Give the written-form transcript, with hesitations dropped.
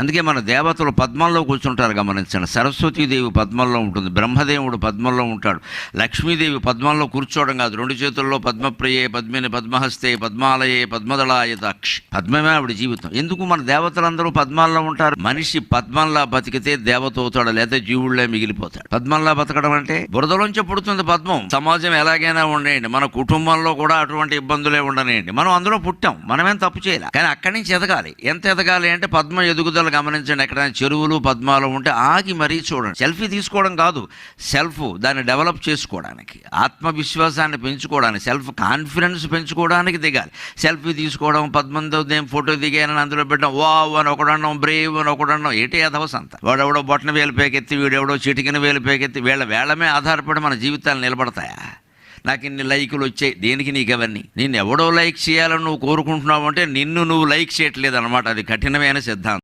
అందుకే మన దేవతలు పద్మంలో కూర్చుంటారు, గమనించండి. సరస్వతీదేవి పద్మంలో ఉంటుంది, బ్రహ్మదేవుడు పద్మంలో ఉంటాడు, లక్ష్మీదేవి పద్మంలో కూర్చోవడం కాదు, 2 చేతుల్లో పద్మప్రియే పద్మిని పద్మహస్తే పద్మాలయే పద్మదళాయతాక్షి, పద్మమే ఆవిడ జీవితం. ఎందుకు మన దేవతలందరూ పద్మాల్లో ఉంటారు? మనిషి పద్మంలా బతికితే దేవత అవుతాడు, లేదా జీవుళ్లే మిగిలిపోతాడు. పద్మంలా బతకడం అంటే బురదలోంచి పుడుతుంది పద్మం. సమాజం ఎలాగైనా ఉండేయండి, మన కుటుంబంలో కూడా అటువంటి ఇబ్బందులే ఉండనేయండి, మనం అందులో పుట్టాం, మనమేం తప్పు చేయాలి. కానీ అక్కడి నుంచి ఎదగాలి. ఎంత ఎదగాలి అంటే పద్మ ఎదుగుదల గమనించండి. ఎక్కడైనా చెరువులు పద్మాలు ఉంటే ఆగి మరీ చూడండి. సెల్ఫీ తీసుకోవడం కాదు, దాన్ని డెవలప్ చేసుకోవడానికి, ఆత్మవిశ్వాసాన్ని పెంచుకోవడానికి, సెల్ఫ్ కాన్ఫిడెన్స్ పెంచుకోవడానికి దిగాలి. సెల్ఫీ తీసుకోవడం, పద్మంతో నేను ఫోటో దిగానని అందులో పెట్టడం, వావ్ అని ఒకడన్నాం, బ్రేవ్ అని ఒకడన్నాం, ఏంటి అధవసంత. వాడెవడో బొట్టన వేలు పేకెత్తి, వీడెవడో చిటికిన వేలు పేకెత్తి, వేళమే ఆధారపడి మన జీవితాలు నిలబడతాయా? నాకు ఇన్ని లైకులు వచ్చాయి, దేనికి నీకు అవన్నీ? నేను ఎవడో లైక్ చేయాలని నువ్వు కోరుకుంటున్నావు అంటే నిన్ను నువ్వు లైక్ చేయట్లేదు అనమాట. అది కఠినమైన సిద్ధాంతం.